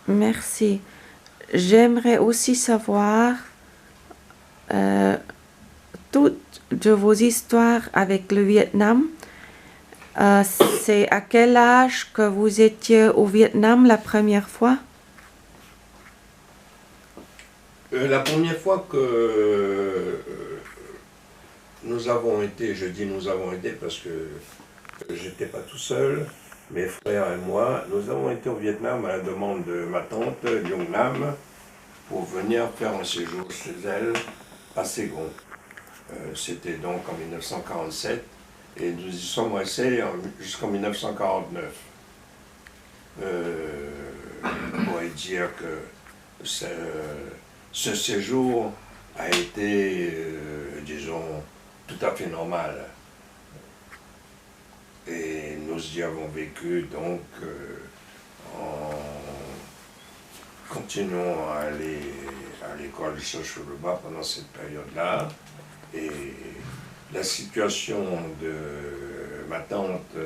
Merci. J'aimerais aussi savoir toutes de vos histoires avec le Vietnam. C'est à quel âge que vous étiez au Vietnam la première fois? La première fois que nous avons été, je dis nous avons été parce que j'étais pas tout seul, mes frères et moi, nous avons été au Vietnam à la demande de ma tante Yung Nam pour venir faire un séjour chez elle à Saigon. C'était donc en 1947 et nous y sommes restés jusqu'en 1949. On pourrait dire que ce séjour a été, disons, tout à fait normal. Et nous y avons vécu donc en continuant à aller à l'école Saint-Choulouba pendant cette période-là. Et la situation de ma tante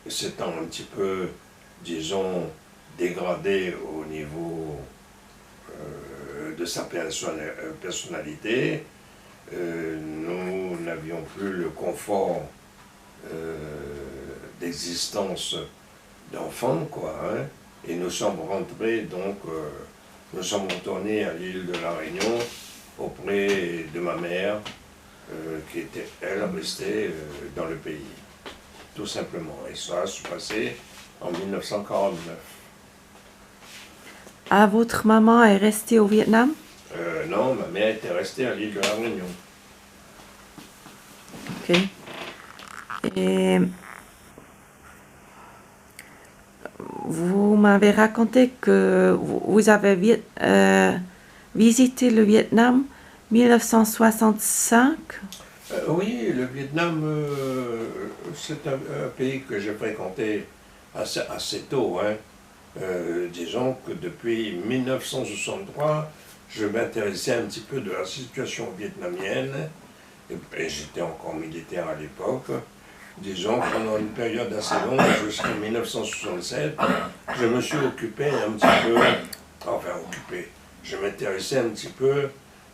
s'étant un petit peu, disons, dégradée au niveau de sa personnalité, nous n'avions plus le confort d'existence d'enfants, quoi, hein, et nous sommes rentrés, donc, nous sommes retournés à l'île de la Réunion auprès de ma mère, qui était, elle, restée dans le pays, tout simplement. Et ça se passait en 1949. Ah, votre maman est restée au Vietnam? Non, ma mère était restée à l'île de la Réunion. Ok. Et vous m'avez raconté que vous avez visité le Vietnam 1965. Oui, le Vietnam, c'est un pays que j'ai fréquenté assez tôt, hein. Disons que depuis 1963, je m'intéressais un petit peu de la situation vietnamienne, et j'étais encore militaire à l'époque. Disons, pendant une période assez longue, jusqu'en 1967, je me suis occupé un petit peu, je m'intéressais un petit peu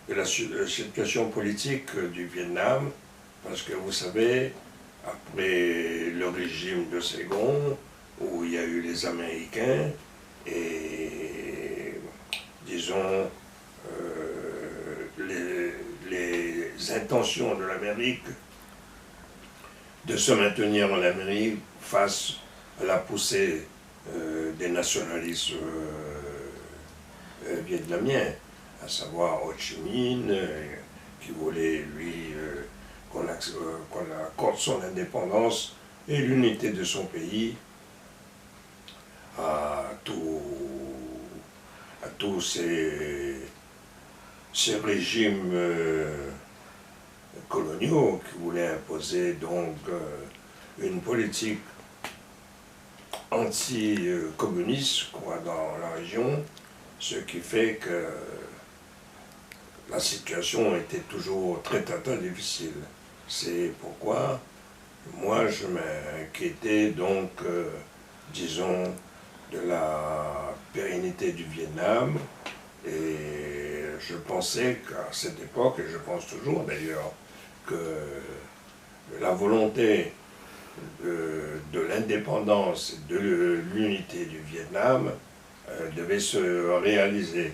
de la situation politique du Vietnam, parce que vous savez, après le régime de Saigon, où il y a eu les Américains, et disons, les intentions de l'Amérique de se maintenir en Amérique face à la poussée des nationalistes vietnamiens, à savoir Ho Chi Minh, qui voulait, lui, qu'on accorde son indépendance et l'unité de son pays à tous ces régimes coloniaux qui voulaient imposer donc une politique anti-communiste dans la région, ce qui fait que la situation était toujours très difficile. C'est pourquoi moi je m'inquiétais donc, disons, de la pérennité du Vietnam, et je pensais qu'à cette époque, et je pense toujours d'ailleurs, que la volonté de l'indépendance et de l'unité du Vietnam devait se réaliser.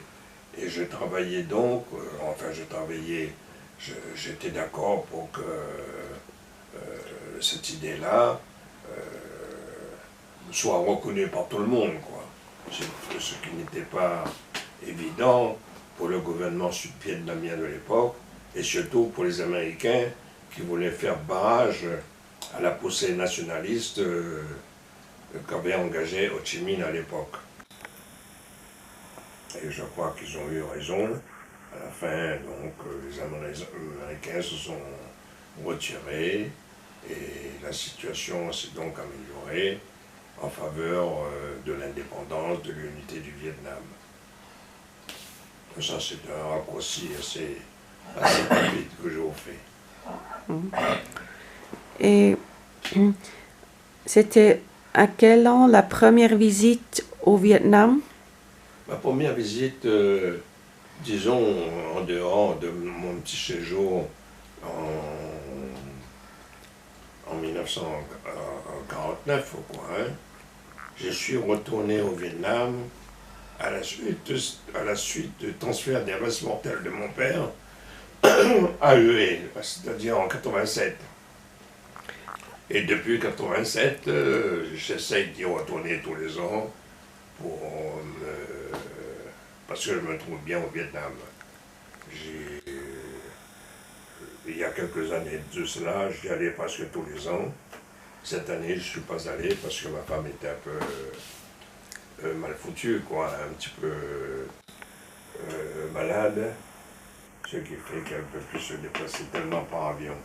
Et je travaillais donc, j'étais d'accord pour que cette idée-là soit reconnue par tout le monde, quoi. Ce qui n'était pas évident pour le gouvernement sud-vietnamien de l'époque, et surtout pour les Américains qui voulaient faire barrage à la poussée nationaliste qu'avait engagé Ho Chi Minh à l'époque. Et je crois qu'ils ont eu raison. À la fin, donc, les Américains se sont retirés et la situation s'est donc améliorée en faveur de l'indépendance, de l'unité du Vietnam. Ça, c'est un raccourci assez rapide que je vous fais. Et c'était à quel an la première visite au Vietnam? Ma première visite, disons, en dehors de mon petit séjour en 1949, quoi, hein, je suis retourné au Vietnam à la suite du transfert des restes mortels de mon père à Hue, c'est-à-dire en 87. Et depuis 87, j'essaye d'y retourner tous les ans parce que je me trouve bien au Vietnam. Il y a quelques années de cela, j'y allais presque tous les ans. Cette année, je ne suis pas allé parce que ma femme était un peu mal foutue, quoi, un petit peu malade, ce qui fait qu'elle ne peut plus se déplacer tellement par avion.